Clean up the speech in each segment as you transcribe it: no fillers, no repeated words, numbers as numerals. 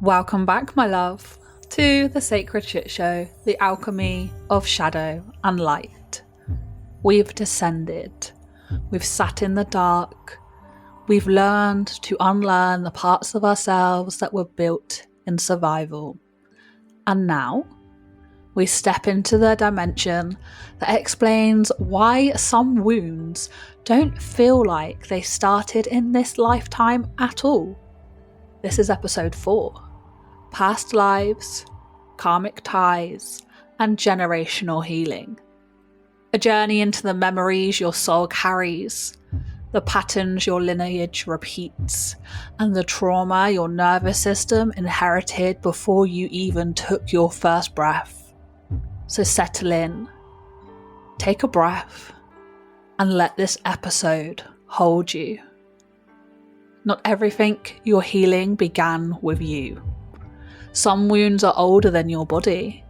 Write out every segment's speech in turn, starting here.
Welcome back, my love, to the sacred Shitshow, the alchemy of shadow and light. We've descended. We've sat in the dark. We've learned to unlearn the parts of ourselves that were built in survival. And now, we step into the dimension that explains why some wounds don't feel like they started in this lifetime at all. This is episode 4. Past lives, karmic ties, and generational healing. A journey into the memories your soul carries, the patterns your lineage repeats, and the trauma your nervous system inherited before you even took your first breath. So settle in, take a breath, and let this episode hold you. Not everything you're healing began with you. Some wounds are older than your body.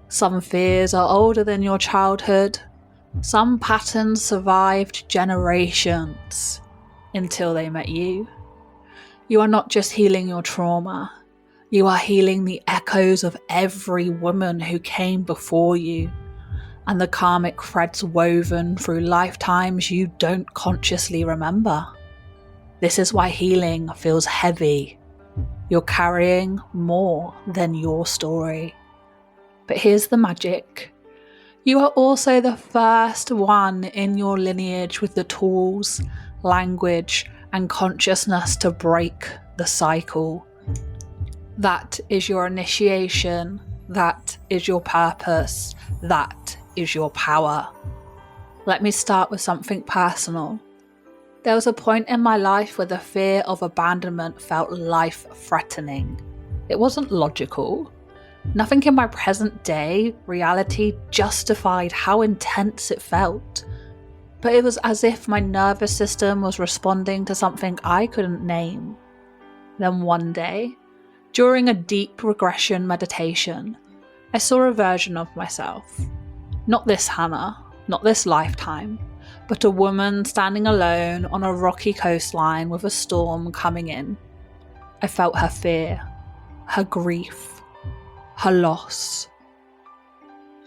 Some fears are older than your childhood. Some patterns survived generations until they met you. You are not just healing your trauma. You are healing the echoes of every woman who came before you and the karmic threads woven through lifetimes you don't consciously remember. This is why healing feels heavy. You're carrying more than your story. But here's the magic. You are also the first one in your lineage with the tools, language, and consciousness to break the cycle. That is your initiation. That is your purpose. That is your power. Let me start with something personal. There was a point in my life where the fear of abandonment felt life-threatening. It wasn't logical. Nothing in my present day reality justified how intense it felt. But it was as if my nervous system was responding to something I couldn't name. Then one day, during a deep regression meditation, I saw a version of myself. Not this Hannah, not this lifetime, but a woman standing alone on a rocky coastline with a storm coming in. I felt her fear, her grief, her loss.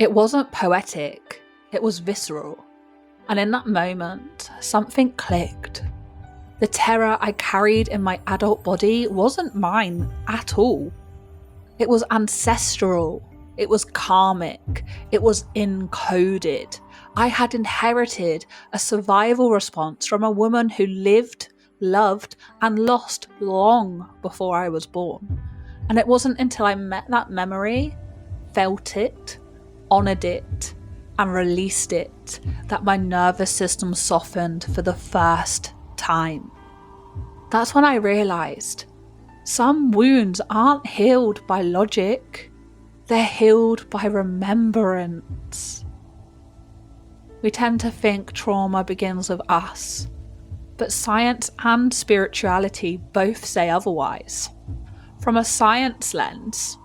It wasn't poetic, it was visceral. And in that moment, something clicked. The terror I carried in my adult body wasn't mine at all. It was ancestral. It was karmic. It was encoded. I had inherited a survival response from a woman who lived, loved, and lost long before I was born. And it wasn't until I met that memory, felt it, honoured it, and released it that my nervous system softened for the first time. That's when I realised some wounds aren't healed by logic. They're healed by remembrance. We tend to think trauma begins with us, but science and spirituality both say otherwise. From a science lens,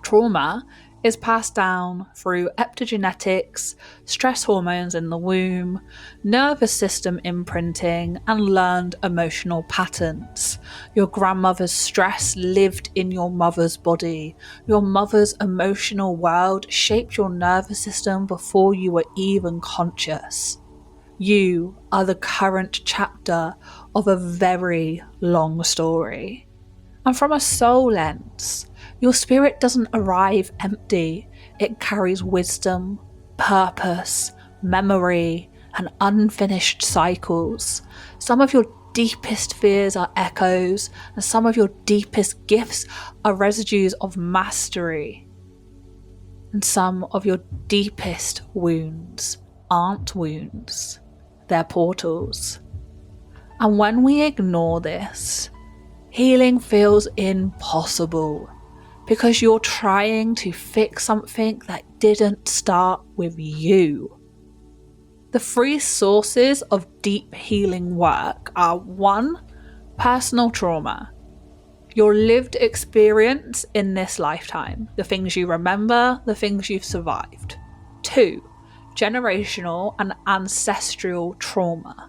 trauma is passed down through epigenetics, stress hormones in the womb, nervous system imprinting, and learned emotional patterns. Your grandmother's stress lived in your mother's body. Your mother's emotional world shaped your nervous system before you were even conscious. You are the current chapter of a very long story. And from a soul lens, your spirit doesn't arrive empty. It carries wisdom, purpose, memory, and unfinished cycles. Some of your deepest fears are echoes, and some of your deepest gifts are residues of mastery. And some of your deepest wounds aren't wounds, they're portals. And when we ignore this, healing feels impossible. Because you're trying to fix something that didn't start with you. The 3 sources of deep healing work are 1. Personal trauma. Your lived experience in this lifetime. The things you remember, the things you've survived. 2. Generational and ancestral trauma.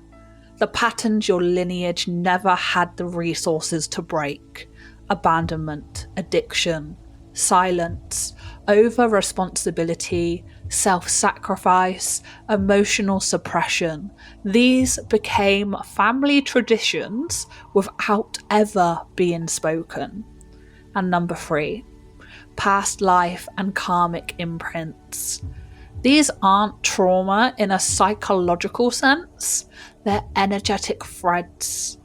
The patterns your lineage never had the resources to break. abandonment, addiction, silence, over-responsibility, self-sacrifice, emotional suppression. These became family traditions without ever being spoken. And number 3, past life and karmic imprints. These aren't trauma in a psychological sense, they're energetic threads,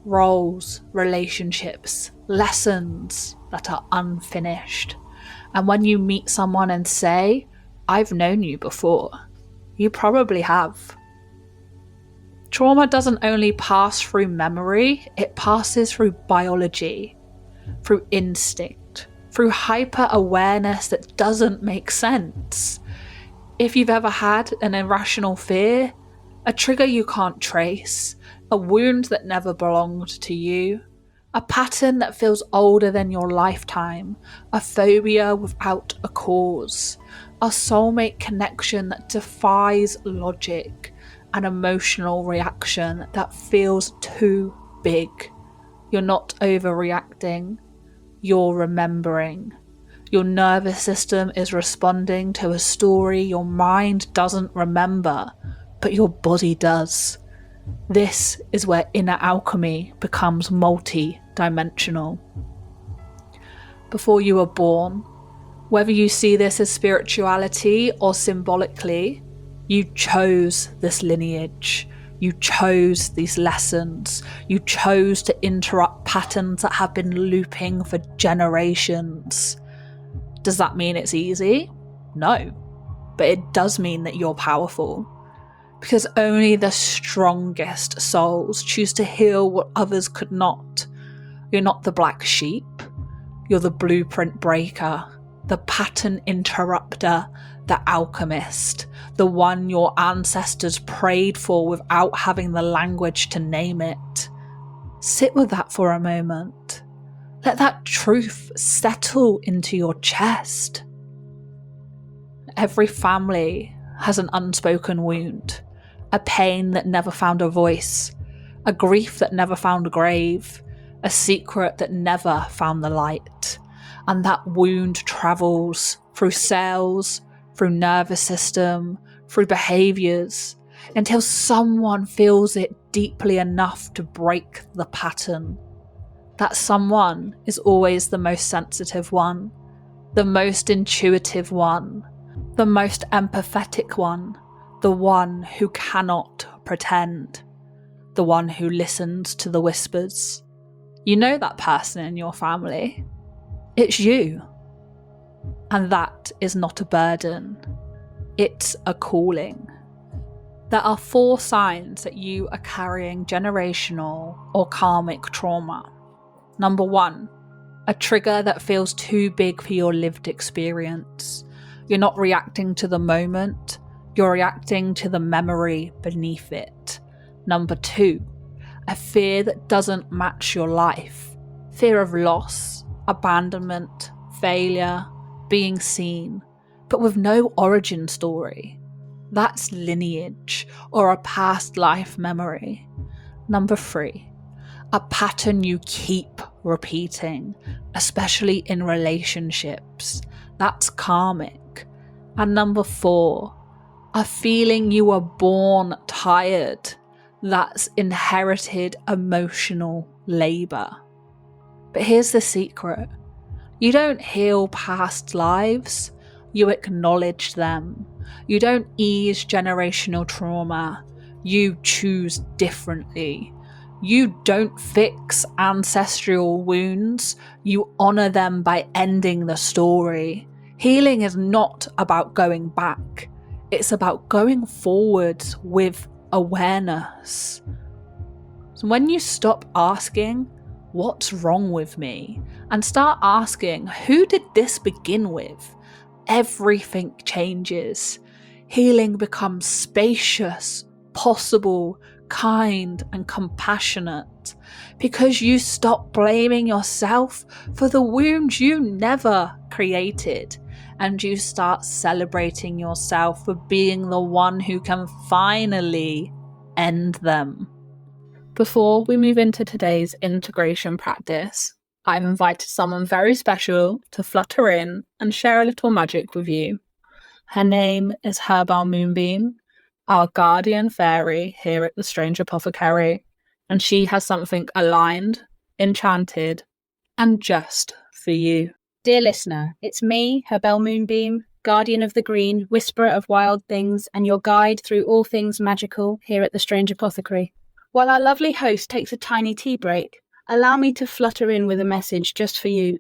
roles, relationships, lessons that are unfinished. And when you meet someone and say, "I've known you before," you probably have. Trauma doesn't only pass through memory, it passes through biology, through instinct, through hyper-awareness that doesn't make sense. If you've ever had an irrational fear, a trigger you can't trace, a wound that never belonged to you, a pattern that feels older than your lifetime, a phobia without a cause, a soulmate connection that defies logic, an emotional reaction that feels too big. You're not overreacting, you're remembering. Your nervous system is responding to a story your mind doesn't remember, but your body does. This is where inner alchemy becomes multi-dimensional. Before you were born, whether you see this as spirituality or symbolically, you chose this lineage. You chose these lessons. You chose to interrupt patterns that have been looping for generations. Does that mean it's easy? No. But it does mean that you're powerful. Because only the strongest souls choose to heal what others could not. You're not the black sheep. You're the blueprint breaker, the pattern interrupter, the alchemist, the one your ancestors prayed for without having the language to name it. Sit with that for a moment. Let that truth settle into your chest. Every family has an unspoken wound, a pain that never found a voice, a grief that never found a grave, a secret that never found the light. And that wound travels through cells, through nervous system, through behaviours, until someone feels it deeply enough to break the pattern. That someone is always the most sensitive one, the most intuitive one, the most empathetic one, the one who cannot pretend, the one who listens to the whispers. You know that person in your family. It's you. And that is not a burden. It's a calling. There are 4 signs that you are carrying generational or karmic trauma. Number 1, a trigger that feels too big for your lived experience. You're not reacting to the moment, you're reacting to the memory beneath it. Number 2, a fear that doesn't match your life. Fear of loss, abandonment, failure, being seen, but with no origin story. That's lineage or a past life memory. Number 3, a pattern you keep repeating, especially in relationships. That's karmic. And number 4, a feeling you were born tired. That's inherited emotional labour. But here's the secret. You don't heal past lives, you acknowledge them. You don't ease generational trauma, you choose differently. You don't fix ancestral wounds, you honour them by ending the story. Healing is not about going back, it's about going forward with awareness. So when you stop asking, "What's wrong with me?" and start asking, "Who did this begin with?" everything changes. Healing becomes spacious, possible, kind, and compassionate, because you stop blaming yourself for the wounds you never created, and you start celebrating yourself for being the one who can finally end them. Before we move into today's integration practice, I've invited someone very special to flutter in and share a little magic with you. Her name is Herbal Moonbeam, our guardian fairy here at the Strange Apothecary, and she has something aligned, enchanted, and just for you. Dear listener, it's me, Herbal Moonbeam, guardian of the green, whisperer of wild things, and your guide through all things magical here at the Strange Apothecary. While our lovely host takes a tiny tea break, allow me to flutter in with a message just for you.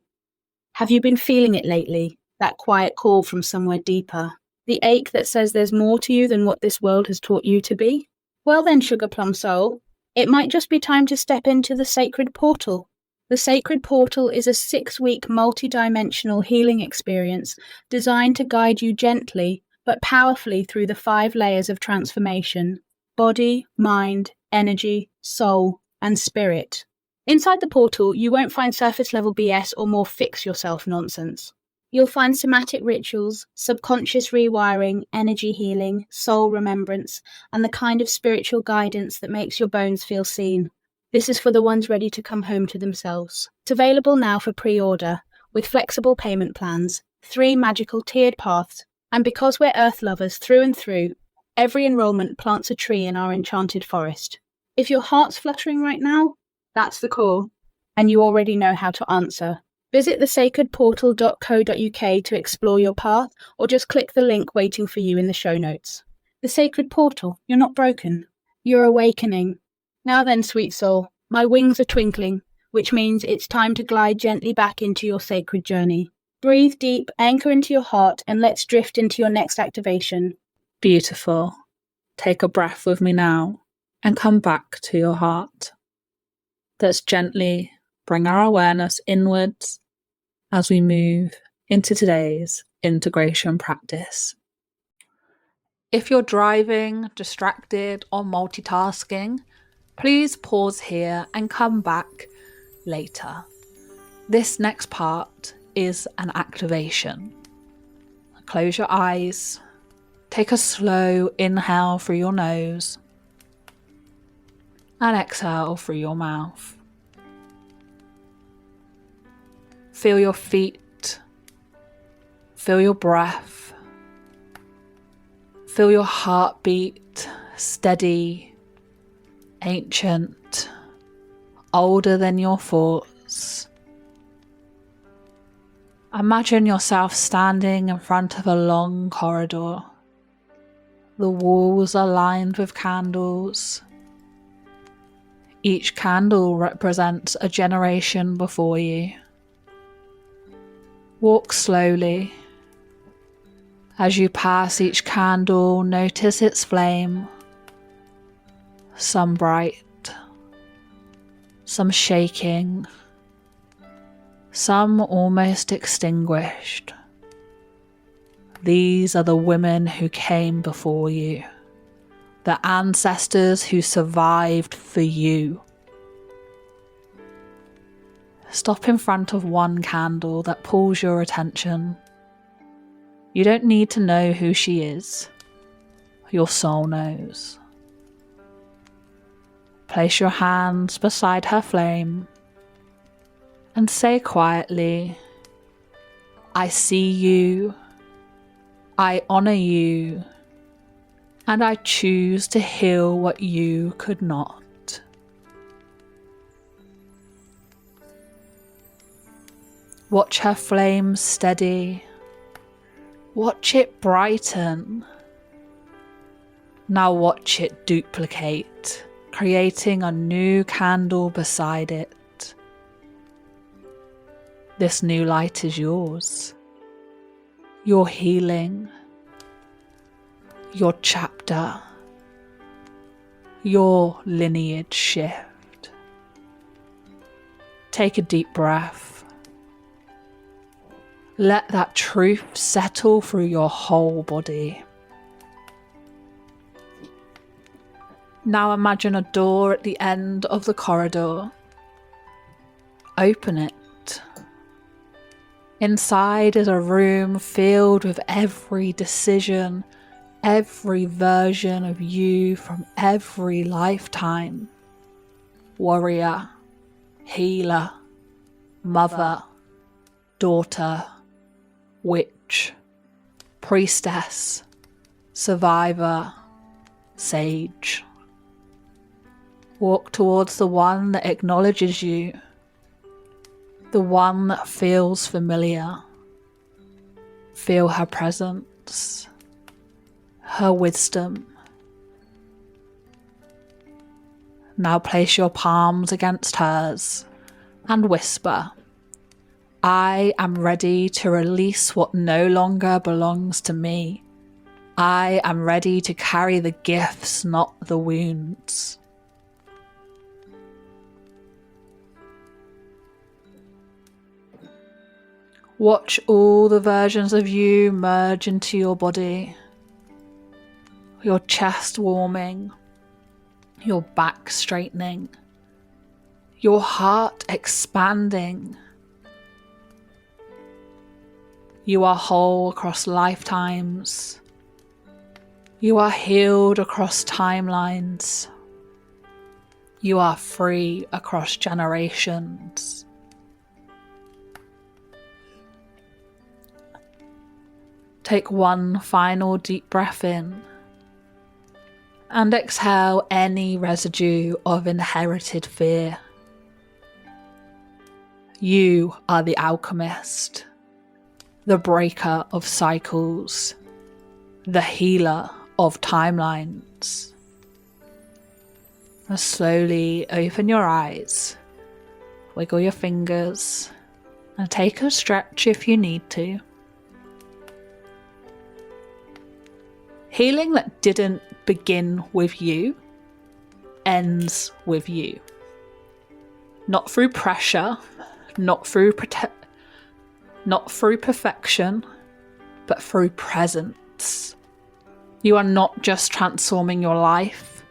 Have you been feeling it lately? That quiet call from somewhere deeper? The ache that says there's more to you than what this world has taught you to be? Well then, Sugar Plum Soul, it might just be time to step into the Sacred Portal. The Sacred Portal is a 6-week multi-dimensional healing experience designed to guide you gently but powerfully through the 5 layers of transformation: body, mind, energy, soul, and spirit. Inside the portal, you won't find surface-level BS or more fix-yourself nonsense. You'll find somatic rituals, subconscious rewiring, energy healing, soul remembrance, and the kind of spiritual guidance that makes your bones feel seen. This is for the ones ready to come home to themselves. It's available now for pre-order, with flexible payment plans, 3 magical tiered paths, and because we're earth lovers through and through, every enrollment plants a tree in our enchanted forest. If your heart's fluttering right now, that's the call, and you already know how to answer. Visit thesacredportal.co.uk to explore your path, or just click the link waiting for you in the show notes. The Sacred Portal, you're not broken. You're awakening. Now then, sweet soul, my wings are twinkling, which means it's time to glide gently back into your sacred journey. Breathe deep, anchor into your heart, and let's drift into your next activation. Beautiful. Take a breath with me now and come back to your heart. Let's gently bring our awareness inwards as we move into today's integration practice. If you're driving, distracted, or multitasking, please pause here and come back later. This next part is an activation. Close your eyes. Take a slow inhale through your nose and exhale through your mouth. Feel your feet. Feel your breath. Feel your heartbeat, steady, ancient, older than your thoughts. Imagine yourself standing in front of a long corridor. The walls are lined with candles. Each candle represents a generation before you. Walk slowly. As you pass each candle, notice its flame. Some bright, some shaking, some almost extinguished. These are the women who came before you, the ancestors who survived for you. Stop in front of one candle that pulls your attention. You don't need to know who she is. Your soul knows. Place your hands beside her flame and say quietly, I see you, I honor you, and I choose to heal what you could not. Watch her flame steady. Watch it brighten. Now watch it duplicate, creating a new candle beside it. This new light is yours. Your healing. Your chapter. Your lineage shift. Take a deep breath. Let that truth settle through your whole body. Now imagine a door at the end of the corridor. Open it. Inside is a room filled with every decision, every version of you from every lifetime. Warrior, healer, mother, daughter, witch, priestess, survivor, sage. Walk towards the one that acknowledges you, the one that feels familiar. Feel her presence, her wisdom. Now place your palms against hers and whisper, I am ready to release what no longer belongs to me. I am ready to carry the gifts, not the wounds. Watch all the versions of you merge into your body, your chest warming, your back straightening, your heart expanding. You are whole across lifetimes. You are healed across timelines. You are free across generations. Take one final deep breath in and exhale any residue of inherited fear. You are the alchemist, the breaker of cycles, the healer of timelines. And slowly open your eyes, wiggle your fingers, and take a stretch if you need to. Healing that didn't begin with you ends with you. Not through pressure, not through perfection, but through presence. You are not just transforming your life,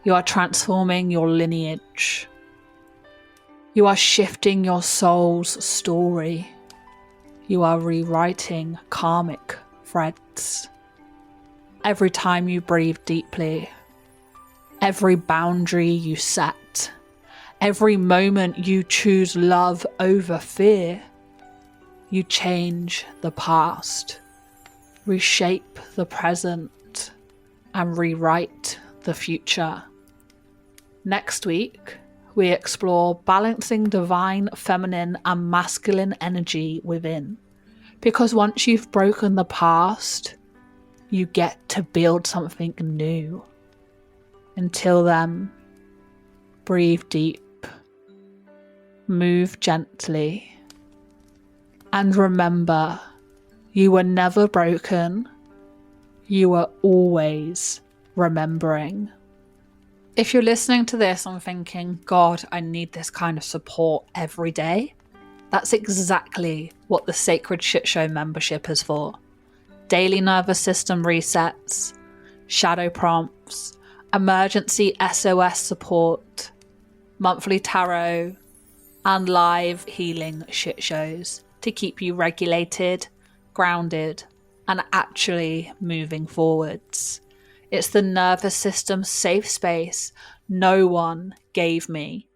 you are transforming your lineage. You are shifting your soul's story. You are rewriting karmic threads. Every time you breathe deeply, every boundary you set, every moment you choose love over fear, you change the past, reshape the present, and rewrite the future. Next week, we explore balancing divine feminine and masculine energy within. Because once you've broken the past, you get to build something new. Until then, breathe deep, move gently, and remember, you were never broken, you were always remembering. If you're listening to this and thinking, God, I need this kind of support every day, that's exactly what the Sacred Shitshow membership is for. Daily nervous system resets, shadow prompts, emergency SOS support, monthly tarot, and live healing shit shows to keep you regulated, grounded, and actually moving forwards. It's the nervous system safe space no one gave me,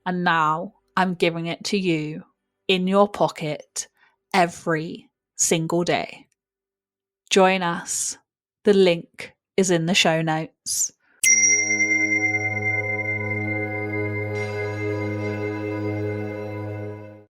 and now I'm giving it to you in your pocket every single day. Join us. The link is in the show notes.